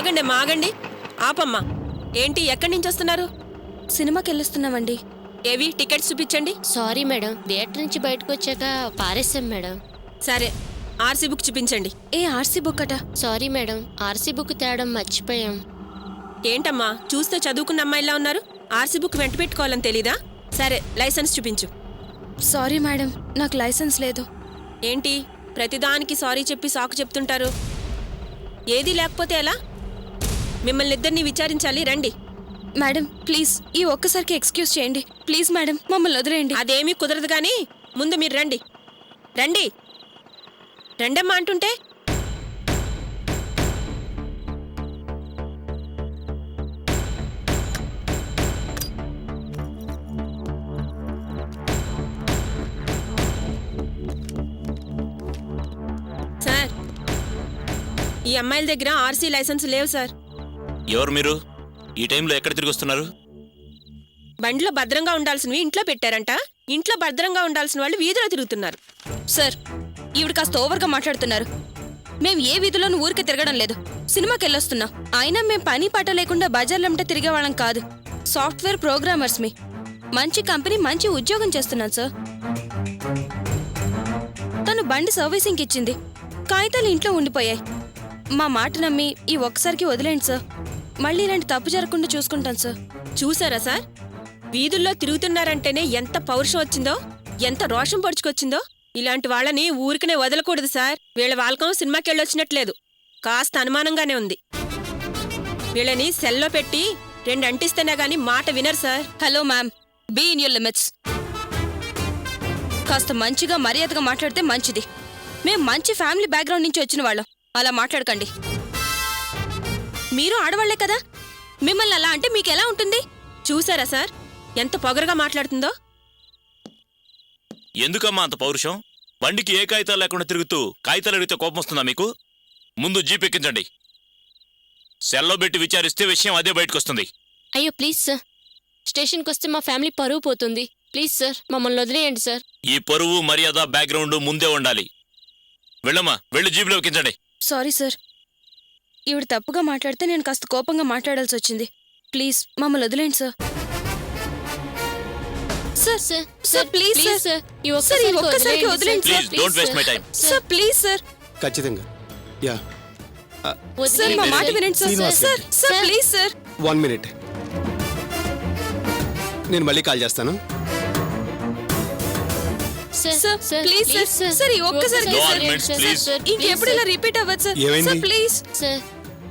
ఆగండి అమ్మా, ఆగండి. ఆపమ్మా. ఏంటి, ఎక్కడి నుంచి వస్తున్నారు? సినిమాకి వెళ్ళొస్తున్నామండి. ఏవి టికెట్స్ చూపించండి. సారీ మేడం, థియేటర్ నుంచి బయటకు వచ్చాక పారేసాం మేడం. సరే, ఆర్సీ బుక్ చూపించండి. ఏ ఆర్సీ బుక్ అట? సారీ మేడం, ఆర్సీ బుక్ తేడం మర్చిపోయాం. ఏంటమ్మా, చూస్తే చదువుకున్న అమ్మాయిలా ఉన్నారు. ఆర్సీ బుక్ వెంట పెట్టుకోవాలని తెలీదా? సరే, లైసెన్స్ చూపించు. సారీ మేడం, నాకు లైసెన్స్ లేదు. ఏంటి, ప్రతిదానికి సారీ చెప్పి సాకు చెప్తుంటారు? ఏదీ లేకపోతే ఎలా? మిమ్మల్ని ఇద్దరిని విచారించాలి, రండి. మేడం ప్లీజ్ ఈ ఒక్కసారికి ఎక్స్క్యూజ్ చేయండి. ప్లీజ్ మేడం, మమ్మల్ని వదిలేయండి. అదేమీ కుదరదు కానీ ముందు మీరు రండి. రండి, రండమ్మా అంటుంటే. సార్, ఈ అమ్మాయిల దగ్గర ఆర్సీ లైసెన్స్ లేవు సార్. ఎవరు మీరు? ఈ టైంలో ఎక్కడ తిరిగి వస్తున్నారు? బండిలో భద్రంగా ఉండాల్సినవి ఇంట్లో పెట్టారంట. ఇంట్లో భద్రంగా ఉండాల్సిన వాళ్ళు వీధిలో తిరుగుతున్నారు. సార్, ఈవిడ కాస్త ఓవర్గా మాట్లాడుతున్నారు. మేం ఏ వీధిలోనూ ఊరికే తిరగడం లేదు, సినిమాకి వెళ్ళొస్తున్నాం. అయినా మేం పని పాట లేకుండా బజార్లంటే తిరిగేవాళ్ళం కాదు. సాఫ్ట్వేర్ ప్రోగ్రామర్స్ మీ మంచి కంపెనీ, మంచి ఉద్యోగం చేస్తున్నాను సార్. తను బండి సర్వీసింగ్కి ఇచ్చింది, కాగితాలు ఇంట్లో ఉండిపోయాయి. మా మాట నమ్మి ఈ ఒక్కసారికి వదిలేండి సార్. మళ్ళీ ఇలాంటి తప్పు జరగకుండా చూసుకుంటాను సార్. చూసారా సార్, వీధుల్లో తిరుగుతున్నారంటేనే ఎంత పౌరుషం వచ్చిందో, ఎంత రోషం పొడుచుకొచ్చిందో. ఇలాంటి వాళ్ళని ఊరికనే వదలకూడదు సార్. వీళ్ళ వాల్కం సినిమాకి వెళ్ళొచ్చినట్లేదు, కాస్త అనుమానంగానే ఉంది. వీళ్ళని సెల్లో పెట్టి 2 అంటిస్తేనే గాని మాట వినరు sir. Hello ma'am, be in your limits. కాస్త మంచిగా మర్యాదగా మాట్లాడితే మంచిది. మేం మంచి ఫ్యామిలీ బ్యాక్గ్రౌండ్ నుంచి వచ్చిన వాళ్ళం, అలా మాట్లాడకండి. మీరు ఆడవాళ్లే కదా, మిమ్మల్ని అలా అంటే మీకు ఎలా ఉంటుంది? చూసారా సార్, ఎంత పొగరుగా మాట్లాడుతుందో. ఎందుకమ్మా అంత పౌరుషం? బండికి ఏ కాగితాలు లేకుండా తిరుగుతూ కాగితాలు అడిగితే కోపం వస్తుందా మీకు? ముందు జీప్ ఎక్కించండి. సెల్లో పెట్టి విచారిస్తే విషయం అదే బయటకు వస్తుంది. అయ్యో ప్లీజ్ సార్, స్టేషన్కి వస్తే మా ఫ్యామిలీ పరువు పోతుంది. ప్లీజ్ సార్, మమ్మల్ని వదిలేయండి సార్. ఈ పరువు మర్యాద బ్యాక్గ్రౌండ్ ముందే ఉండాలి. వెళ్ళమ్మా, వెళ్ళి జీపులో ఎక్కించండి. సారీ సార్, ఈవిడ తప్పుగా మాట్లాడితే నేను కాస్త కోపంగా మాట్లాడాల్సి వచ్చింది. ప్లీజ్ మమ్మల్ని వదిలేండి sir. Sir sir sir please sir, sir, ఈ సార్ ఈ ఒక్కసారికి ఒక్కసారికి వదిలేయండి వదిలేండి please don't waste my time. Sir. Please sir. ఖచ్చితంగా. యా, సార్ మా మాట వినండి sir. Srinivas sir sir please sir. 1 minute, నేను మళ్ళీ కాల్ చేస్తాను. Sir please sir. సార్ ఈ ఒక్కసారికి సార్. Governments, please. ఇంకెప్పుడు ఇలా రిపీట్ అవ్వదు సార్. ఏమైంది? Sir please. సార్,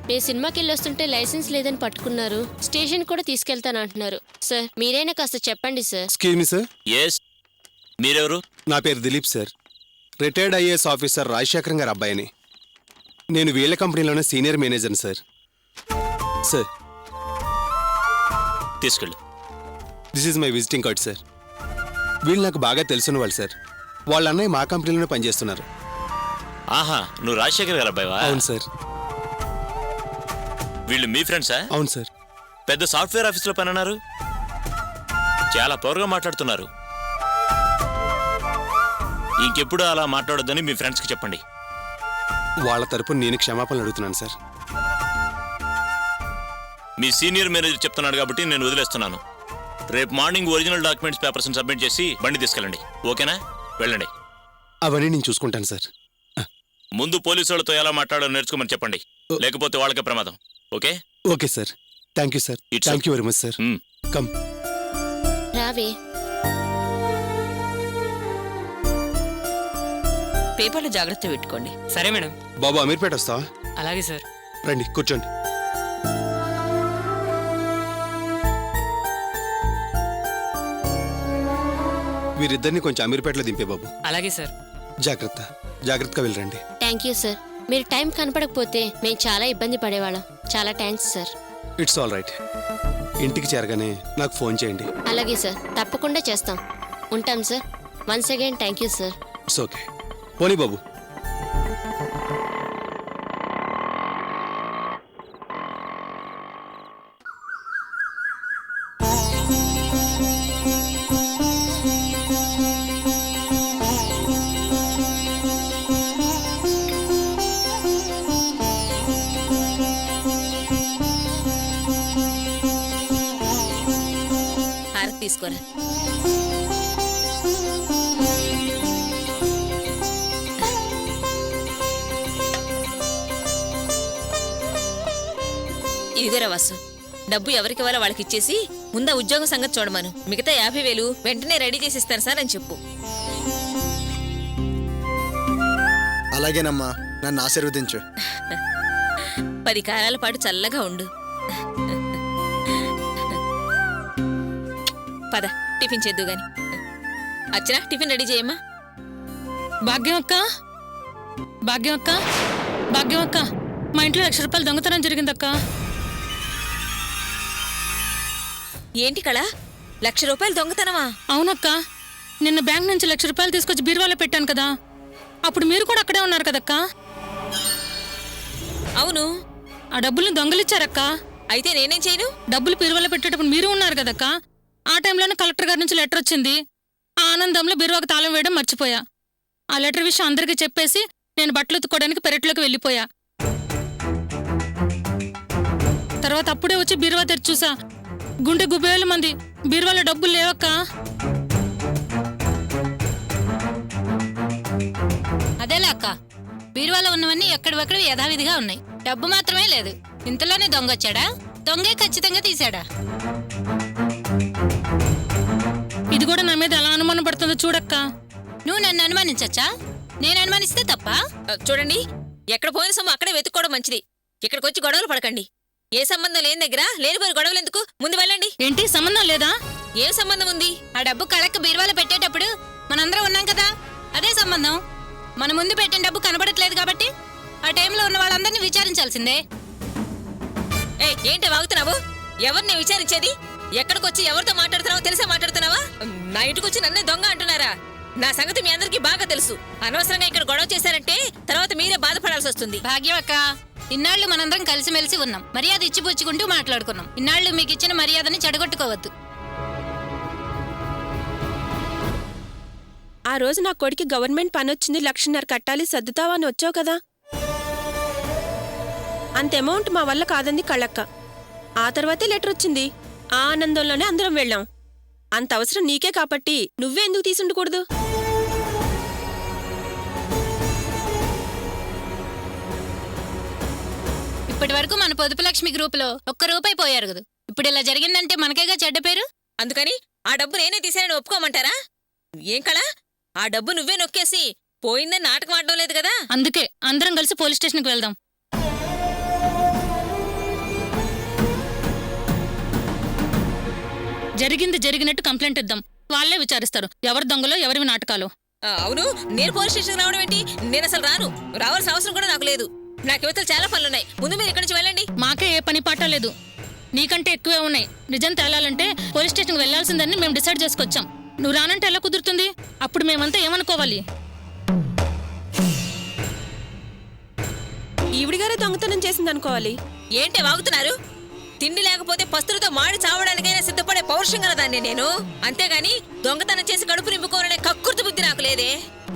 నేను సినిమాకి వెళ్ళొస్తుంటే లైసెన్స్ లేదని పట్టుకున్నారు. స్టేషన్ కూడా తీసుకెళ్తానంటున్నారు. సార్ మీరైనా కాస్త చెప్పండి sir. Excuse me sir, yes, మీరెవరు? నా పేరు Dilip sir. Retired IAS officer Rajasekharam garu అబ్బాయిని. నేను వీళ్ళ కంపెనీలోనే సీనియర్ మేనేజర్ని సార్. సార్, తీసుకెళ్ళు. This is my visiting card sir. వీళ్ళు నాకు బాగా తెలిసిన వాళ్ళు సార్. వాళ్ళ అన్నయ్య మా కంపెనీలోనే పనిచేస్తున్నారు. ఆహా, నువ్వు రాజశేఖర్ గారు అబ్బాయివా? అవును సార్. వీళ్ళు మీ ఫ్రెండ్సా? అవును సార్. పెద్ద సాఫ్ట్వేర్ ఆఫీసులో పని అన్నారు. చాలా పవర్గా మాట్లాడుతున్నారు. ఇంకెప్పుడు అలా మాట్లాడొద్దని మీ ఫ్రెండ్స్కి చెప్పండి. వాళ్ళ తరపున నేను క్షమాపణలు అడుగుతున్నాను సార్. మీ సీనియర్ మేనేజర్ చెప్తున్నాడు కాబట్టి నేను వదిలేస్తున్నాను. రేపు morning original documents papers submit చేసి బండి తీసుకెళ్ళండి. ఓకేనా? వెళ్ళండి. అవన్నీ నేను చూసుకుంటాను సార్. ముందు పోలీసు వాళ్ళతో ఎలా మాట్లాడాలో నేర్చుకోమని చెప్పండి, లేకపోతే వాళ్ళకే ప్రమాదం. Okay? Okay sir. Thank you sir. It's thank you very much sir. Come. రావే. పేపర్లు జాగ్రత్త పెట్టుకోండి. సరే మేడం. బాబు అమీర్పేట వస్తావా? అలాగే సార్. రండి కూర్చోండి. వీరిద్దరిని కొంచెం అమీర్పేటలో దింపే బాబు. అలాగే సార్. జాగ్రత్తగా వెళ్ళరండి. Thank you sir. మీరు టైం కనపడకపోతే మేము చాలా ఇబ్బంది పడేవాళ్ళం. చాలా thanks sir. It's all right. ఇంటికి చేరగానే నాకు ఫోన్ చేయండి. అలాగే సార్, తప్పకుండా చేస్తాం. ఉంటాం sir. Once again thank you sir. It's okay. పోనీ బాబు. తీసుకోరా. ఇదిగోరా వాసు, డబ్బు ఎవరికి ఇవ్వాలో వాళ్ళకి ఇచ్చేసి ముందా ఉద్యోగం సంగతి చూడమను. మిగతా 50,000 వెంటనే రెడీ చేసి ఇస్తాను సార్ అని చెప్పు. అలాగేనమ్మా, నన్ను ఆశీర్వదించు. 10 కాలాల పాటు చల్లగా ఉండు. పద టిఫిన్ చేద్దు గాని. అచ్చనా టిఫిన్ రెడీ చేయమ్మా. భాగ్యం అక్క, భాగ్యం అక్క, భాగ్యం అక్క, మా ఇంట్లో 1,00,000 రూపాయలు దొంగతనం జరిగిందక్క. ఏంటి కళ, 1,00,000 రూపాయలు దొంగతనమా? అవునక్క, నిన్న బ్యాంక్ నుంచి 1,00,000 రూపాయలు తీసుకొచ్చి బీరువాలో పెట్టాను కదా, అప్పుడు మీరు కూడా అక్కడే ఉన్నారు కదక్క. అవును. ఆ డబ్బుల్ని దొంగలిచ్చారక్క. అయితే నేనేం చేయను? డబ్బులు బీరువాలో పెట్టేటప్పుడు మీరు ఉన్నారు కదక్క. ఆ టైంలోనే కలెక్టర్ గారి నుంచి లెటర్ వచ్చింది. ఆ ఆనందంలో బీరువాకు తాళం వేయడం మర్చిపోయా. ఆ లెటర్ విషయం అందరికీ చెప్పేసి నేను బట్టలు ఉతుక్కోవడానికి పెరట్లోకి వెళ్ళిపోయా. తర్వాత అప్పుడే వచ్చి బీరువా తెరిచి చూసా, గుండె గుబేల మంది. బీరువాలో డబ్బులు లేవక్క. అదేలా అక్క, బీరువాలో ఉన్నవన్నీ ఎక్కడివక్కడ యథావిధిగా ఉన్నాయి, డబ్బు మాత్రమే లేదు. ఇంతలోనే దొంగ వచ్చాడా? దొంగే ఖచ్చితంగా తీశాడా? ఇది కూడా నా మీద ఎలా అనుమానం పడుతుందో చూడక్క. నువ్వు నన్ను అనుమానించచ్చా? నేను అనుమానిస్తే తప్ప? చూడండి, ఎక్కడ పోయిన సొమ్ము అక్కడే వెతుక్కోవడం మంచిది. ఇక్కడికి వచ్చి గొడవలు పడకండి. ఏ సంబంధం లేని దగ్గర లేనిపోయి గొడవలు ఎందుకు? ముందు వెళ్ళండి. ఏంటి సంబంధం లేదా? ఏం సంబంధం ఉంది? ఆ డబ్బు కళక్క బీరువాలో పెట్టేటప్పుడు మనందరం ఉన్నాం కదా, అదే సంబంధం. మన ముందు పెట్టిన డబ్బు కనబడట్లేదు కాబట్టి ఆ టైంలో ఉన్న వాళ్ళందరినీ విచారించాల్సిందే. ఏంటి వాగుతున్నావు? ఎవరిని విచారించేది? ఎక్కడికొచ్చి ఎవరితో మాట్లాడుతున్నావో తెలిసే మాట్లాడుతున్నావా? నా ఇంటికొచ్చి నన్నే దొంగ అంటున్నారా? నా సంగతి మీ అందరికీ బాగా తెలుసు. అనవసరంగా ఇక్కడ గొడవ చేశారంటే తర్వాత మీరే బాధపడాల్సి వస్తుంది. భాగ్యం అక్క, ఇన్నాళ్ళు మనందరం కలిసిమెలిసి ఉన్నాం, మర్యాద ఇచ్చిపుచ్చుకుంటూ మాట్లాడుకున్నాం. ఇన్నాళ్ళు మీకు ఇచ్చిన మర్యాదని చెడగొట్టుకోవద్దు. ఆ రోజు నా కొడుకి గవర్నమెంట్ పని వచ్చింది, 1,50,000 కట్టాలి, సర్దుతావా అని వచ్చావు కదా. అంత అమౌంట్ మా వల్ల కాదంది కళ్ళక్క. ఆ తర్వాతే లెటర్ వచ్చింది. ఆ ఆనందంలోనే అందరం వెళ్ళాం. అంత అవసరం నీకే కాబట్టి నువ్వే ఎందుకు తీసుండకూడదు? ఇప్పటి వరకు మన పొదుపు లక్ష్మి గ్రూపులో ₹1 పోయారు కదా. ఇప్పుడు ఇలా జరిగిందంటే మనకేగా చెడ్డ పేరు. అందుకని ఆ డబ్బు నేనే తీసానని ఒప్పుకోమంటారా? ఏం కళ, ఆ డబ్బు నువ్వే నొక్కేసి పోయిందని నాటకం ఆడడం లేదు కదా. అందుకే అందరం కలిసి పోలీస్ స్టేషన్కి వెళ్దాం. జరిగింది జరిగినట్టు కంప్లైంట్ ఇద్దాం. వాళ్ళే విచారిస్తారు ఎవరు దొంగలో ఎవరివి నాటకాలు. అవును, నేను పోలీస్ స్టేషన్కి రావడం ఏంటి? నేను అసలు రాను. రావాల్సిన అవసరం కూడా నాకు లేదు. నాకు యువతలు చాలా పనులున్నాయి. ముందు మీరు ఇక్కడి నుంచి వెళ్ళండి. మాకే ఏ పని పాట లేదు, నీకంటే ఎక్కువే ఉన్నాయి. నిజం తేలాలంటే పోలీస్ స్టేషన్కి వెళ్లాల్సిందని మేము డిసైడ్ చేసుకొచ్చాం. నువ్వు రానంటే ఎలా కుదురుతుంది? అప్పుడు మేమంతా ఏమనుకోవాలి? ఈవిడిగారే దొంగతనం చేసిందనుకోవాలి. ఏంటే వాగుతున్నారు? తిండి లేకపోతే పస్తులతో మాడి చావడానికైనా సిద్ధపడే పౌరుషం గల దాన్ని నేను. అంతేగాని దొంగతనం చేసి కడుపు నింపుకోవాలనే కక్కుర్తి బుద్ధి నాకు లేదే.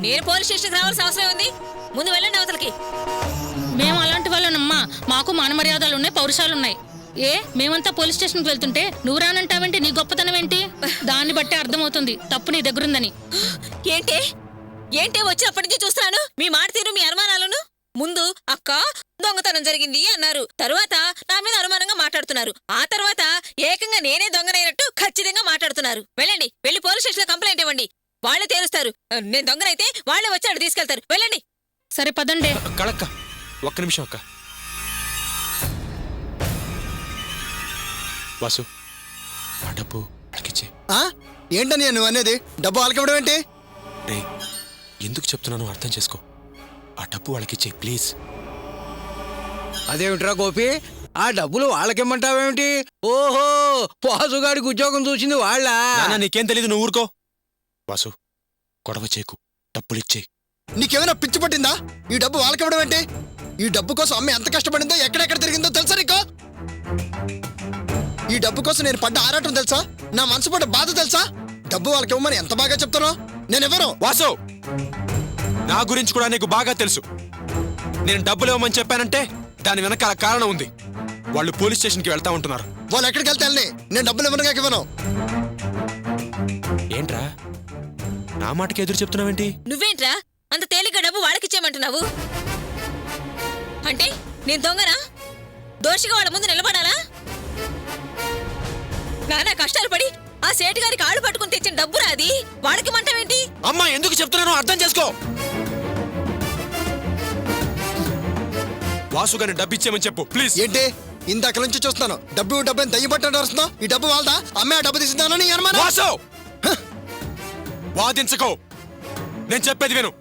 నేను పోలీస్ స్టేషన్కి రావాల్సిన అవసరం ఉంది. ముందు వెళ్ళండి అవతలకి. మేము అలాంటి వాళ్ళనమ్మా, మాకు మాన మర్యాదలున్నాయి, పౌరుషాలున్నాయి. మేమంతా పోలీస్ స్టేషన్కి వెళ్తుంటే నువ్వు రానంటావేంటి? నీ గొప్పతనం ఏంటి? దాన్ని బట్టే అర్థమవుతుంది తప్పు నీ దగ్గరుందని. ఏంటే ఏంటే వచ్చినప్పటి నుంచి చూస్తున్నాను మీ మాట తీరు, మీ అనుమానాలను. ముందు అక్క దొంగతనం జరిగింది అన్నారు, తరువాత నా మీద అనుమానంగా మాట్లాడుతున్నారు, ఆ తర్వాత ఏకంగా నేనే దొంగనైనట్టు ఖచ్చితంగా మాట్లాడుతున్నారు. వెళ్ళండి, వెళ్ళి పోలీస్ స్టేషన్ లో కంప్లైంట్ ఇవ్వండి. వాళ్ళే తేలుస్తారు. నేను దొంగనైతే వాళ్ళే వచ్చి తీసుకెళ్తారు. వెళ్ళండి. సరే పదండి. కళక్క, ఒక్క నిమిషం అక్క. వాసు, ఆ డబ్బు వాళ్ళకిచ్చే. ఏంటని నువ్వు అనేది? డబ్బు వాళ్ళకివ్వడం ఏంటి? రే, ఎందుకు చెప్తున్నానో అర్థం చేసుకో. ఆ డబ్బు వాళ్ళకిచ్చే ప్లీజ్. అదేమిట్రా గోపి, ఆ డబ్బులు వాళ్ళకిమ్మంటావేమిటి? ఓహో, వాసుగాడికి ఉద్యోగం చూసింది వాళ్ళ. నీకేం తెలీదు, నువ్వు ఊరుకో. వాసు, గొడవ చేకు, డబ్బులిచ్చే. నీకేమైనా పిచ్చి పట్టిందా? ఈ డబ్బు వాళ్ళకివ్వడం ఏంటి? ఈ డబ్బు కోసం అమ్మ ఎంత కష్టపడిందో, ఎక్కడెక్కడ తిరిగిందో తెలుసా నీకు? ఈ డబ్బు కోసం నేను పడ్డ ఆరాటం తెలుసా? నా మనసు పడ్డ బాధ తెలుసా? డబ్బు వాళ్ళకి ఇవ్వమని ఎంత బాగా చెప్తారో. నేనెవరు? వాసు, నా గురించి కూడా నీకు బాగా తెలుసు. నేను డబ్బులు ఇవ్వమని చెప్పానంటే దాని వెనకాల కారణం ఉంది. వాళ్ళు పోలీస్ స్టేషన్కి వెళ్తా ఉంటున్నారు. వాళ్ళు ఎక్కడికి వెళ్తే నేను డబ్బులు ఇవ్వను. ఏంట్రా నా మాటకి ఎదురు చెప్తున్నావేంటి? నువ్వేంట్రా అంత తేలిక డబ్బు వాళ్ళకిచ్చేయమంటున్నావు? అంటే నేను దొంగనా? దోషిగా వాళ్ళ ముందు నిలబడాలా? నానా కష్టాలు పడి ఆ సేటు గారికి ఆడు పట్టుకుని తెచ్చిన డబ్బురా అది. వాళ్ళకి మంటమేంటి? అమ్మా ఎందుకు చెప్తున్నానో అర్థం చేసుకో. వాసుగాని డబ్బు ఇచ్చేయమని చెప్పు ప్లీజ్. ఏంటి ఇందాక నుంచి చూస్తున్నాను డబ్బు అని దయ్యం పట్టడం వస్తున్నావు. ఈ డబ్బు వాళ్ళదా? అమ్మే ఆ డబ్బు తీసిందానని అనుమానం. వాసు వాదించకో, నేను చెప్పేది విను.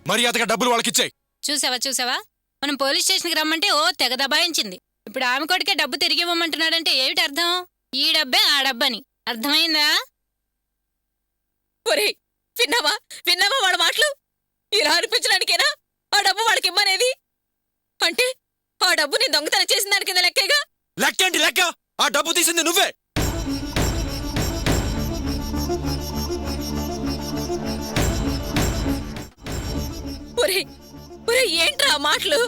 మర్యాదగా డబ్బులు వాళ్ళకిచ్చేయ్. చూసావా మనం పోలీస్ స్టేషన్కి రమ్మంటే ఓ తెగ దబాయించింది. ఇప్పుడు ఆమె కొడుకే డబ్బు తిరిగి ఇవ్వమంటున్నాడంటే ఏమిటి అర్థం? ఈ డబ్బే ఆ డబ్బని అర్థమైందా? ఒరేయ్ విన్నావా వాళ్ళ మాటలు? ఇలా అనిపించడానికేనా ఆ డబ్బు వాళ్ళకి ఇమ్మనేది? అంటే ఆ డబ్బు నేను దొంగతనం చేసిన దాని కింద లెక్కేగా? లెక్కేంటి లెక్క? ఆ డబ్బు తీసింది నువ్వే. ఒరేయ్ ఏంట్రా ఆ మాటలు?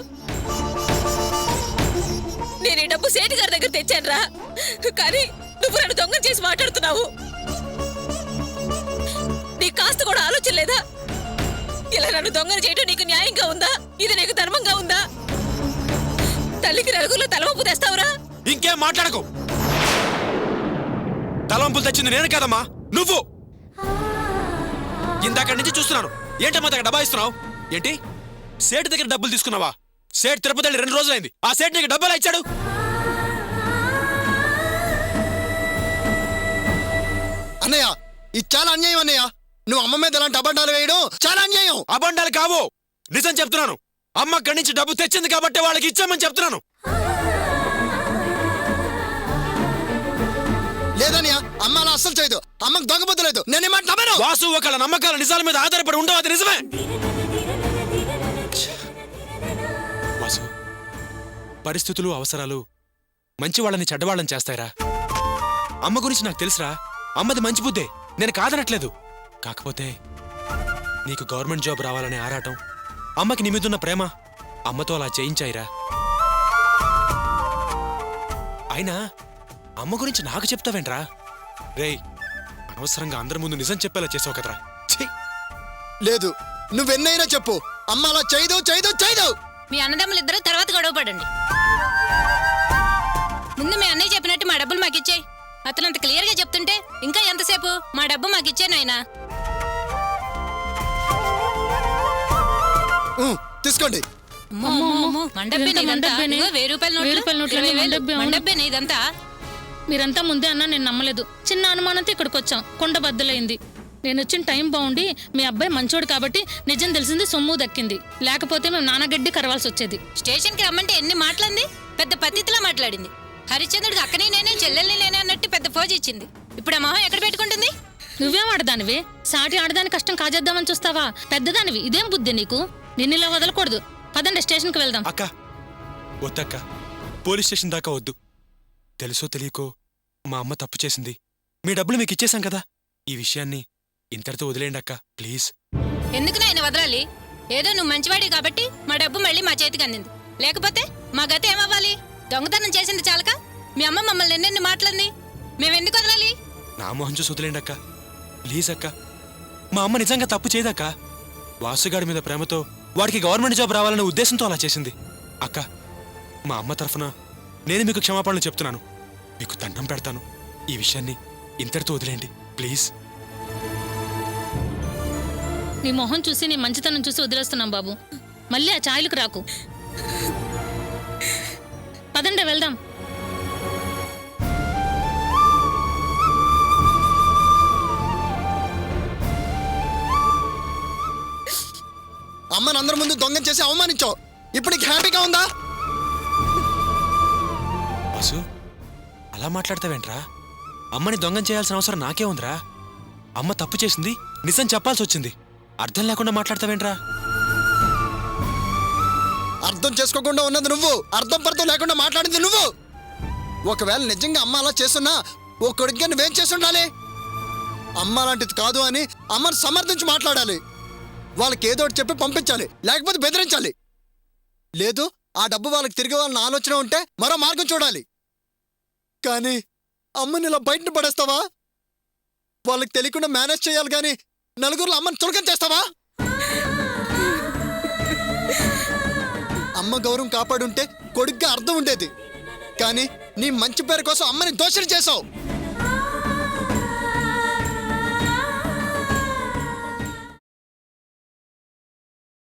నేను ఈ డబ్బు సేటు గారి దగ్గర తెచ్చానురా, కానీ నువ్వు నన్ను దొంగ చేసి మాట్లాడుతున్నావు. నీకు కాస్త కూడా ఆలోచన లేదా? ఇలా నన్ను దొంగను చేయడం నీకు న్యాయంగా ఉందా? ఇది నీకు ధర్మంగా ఉందా? తల్లికి నలుగురిలో తలవంపు తెస్తావురా? ఇంకేం మాట్లాడకు. తలవంపులు తెచ్చింది నేను కాదమ్మా, నువ్వు. ఇందాక నుంచి చూస్తున్నాను. ఏంటమ్మా దగ్గర డబ్బా ఇస్తున్నావు? ఏంటి సేటు దగ్గర డబ్బులు తీసుకున్నావా? సేటు తిరుపతి 2 రోజులైంది. ఆ సేటు నీకు డబ్బులు ఇచ్చాడు? అన్నయ్య ఇది చాలా అన్యాయం అన్నయ్య. నువ్వు అమ్మ మీద ఇలాంటి అబద్ధాలు వేయడం చాలా అన్యాయం. అబండాలు కావు, నిజం చెప్తున్నాను. అమ్మ అక్కడి నుంచి డబ్బు తెచ్చింది కాబట్టి వాళ్ళకి ఇచ్చామని చెప్తున్నాను. లేదన్నయ్య, అమ్మ అలా అస్సలు చేయదు. అమ్మకు దొంగ బుద్ధి లేదు. నేనేమాట నమ్మను. వాసు ఒకళ్ళ నమ్మకాల నిజాల మీద ఆధారపడి ఉండవు, అది నిజమే. వాసు, పరిస్థితులు అవసరాలు మంచి వాళ్ళని చెడ్డవాళ్ళని చేస్తాయిరా. అమ్మ గురించి నాకు తెలుసురా. అమ్మది మంచి బుద్ధే, నేను కాదనట్లేదు. కాకపోతే నీకు గవర్నమెంట్ జాబ్ రావాలనే ఆరాటం, అమ్మకి నీ మీదున్న ప్రేమ అమ్మతో అలా చేయించాయిరా. అయినా అమ్మ గురించి నాకు చెప్తావేంట్రా? రేయ్, అనవసరంగా అందరి ముందు నిజం చెప్పేలా చేసావు కదరా. ఛీ! లేదు, నువ్వెన్నైనా చెప్పు, అమ్మ అలా చేయదు. మీ అన్నదమ్ములిద్దరూ తర్వాత గొడవపడండి. ముందు మీ అన్నయ్య చెప్పినట్టు మా డబ్బులు మాకిచ్చేయి. అతను అంత క్లియర్గా చెప్తుంటే ఇంకా ఎంతసేపు? మా డబ్బు మాకిచ్చే నాయనా. తీసుకోండి. ఇదంతా మీరంతా ముందే అన్నా నేను నమ్మలేదు. చిన్న అనుమానంతో ఇక్కడికి వచ్చాం. కొండ బద్దలైంది. నేను వచ్చిన టైం బాగుండి మీ అబ్బాయి మంచోడు కాబట్టి నిజం తెలిసింది, సొమ్ము దక్కింది. లేకపోతే మేము నాన్నగడ్డి కరవాల్సి వచ్చేది. స్టేషన్కి రమ్మంటే ఎన్ని మాట్లాడింది? పెద్ద పద్ధతిలా మాట్లాడింది. హరిశ్చంద్రుడికి అక్కనే నేనే చెల్లెల్ని నేనే అన్నట్టు పెద్ద ఫోజు ఇచ్చింది. ఇప్పుడు ఆ మొహం ఎక్కడ పెట్టుకుంటుంది? నువ్వేం ఆడదానివే? సాటి ఆడదాని కష్టం కాజేద్దామని చూస్తావా? పెద్దదానివి, ఇదేం బుద్ధి నీకు? నిన్నిలా వదలకూడదు. పదండి స్టేషన్కి వెళ్దాం. అక్క వద్దక్క, పోలీస్ స్టేషన్ దాకా వద్దు. తెలుసో తెలియకో మా అమ్మ తప్పు చేసింది. మీ డబ్బులు మీకు ఇచ్చేశాం కదా, ఈ విషయాన్ని ఇంతటితో వదిలేయండి అక్క ప్లీజ్. ఎందుకు నాయన వదలాలి? ఏదో నువ్వు మంచివాడి కాబట్టి మా డబ్బు మళ్ళీ మా చేతికి అందింది. లేకపోతే మా గతి ఏమవ్వాలి? దొంగతనం చేసింది చాలక మీ అమ్మ మమ్మల్ని ఎన్నెన్ని మాటలంది. మేమెందుకు వదలాలి? నా మొహం చూసి వదిలేండి అక్క ప్లీజ్. అక్క మా అమ్మ నిజంగా తప్పు చేయదక్క. వాసుగాడి మీద ప్రేమతో వాడికి గవర్నమెంట్ జాబ్ రావాలనే ఉద్దేశంతో అలా చేసింది. అక్క మా అమ్మ తరఫున నేను మీకు క్షమాపణలు చెప్తున్నాను. మీకు దండం పెడతాను. ఈ విషయాన్ని ఇంతటితో వదిలేయండి ప్లీజ్. నీ మొహం చూసి నీ మంచితనం చూసి వదిలేస్తున్నాం బాబు. మళ్ళీ ఆ ఛాయలకు రాకు. పదండి వెళ్దాం. అమ్మని అందరి ముందు దొంగ చేసి అవమానించావు. ఇప్పుడు నీకు హ్యాపీగా ఉందా? వాసు అలా మాట్లాడతావేంట్రా? అమ్మని దొంగం చేయాల్సిన అవసరం నాకే ఉందిరా. అమ్మ తప్పు చేసింది, నిజం చెప్పాల్సి వచ్చింది. అర్థం లేకుండా మాట్లాడతావేంట్రా? అర్థం చేసుకోకుండా ఉన్నది నువ్వు, అర్థం పర్థం లేకుండా మాట్లాడింది నువ్వు. ఒకవేళ నిజంగా అమ్మ అలా చేస్తున్నా ఓ కొడుకుగా నువ్వేం చేస్తుండాలి? అమ్మ అలాంటిది కాదు అని అమ్మని సమర్థించి మాట్లాడాలి. వాళ్ళకి ఏదో ఒకటి చెప్పి పంపించాలి, లేకపోతే బెదిరించాలి. లేదు ఆ డబ్బు వాళ్ళకి తిరిగి వాళ్ళని ఆలోచన ఉంటే మరో మార్గం చూడాలి. కానీ అమ్మని ఇలా బయటను పడేస్తావా? వాళ్ళకి తెలియకుండా మేనేజ్ చేయాలి కానీ నలుగురిలో అమ్మని చులకం చేస్తావా? అమ్మ గౌరవం కాపాడుంటే కొడుగ్గా అర్థం ఉండేది, కానీ నీ మంచి పేరు కోసం అమ్మని దోషణ చేసావు.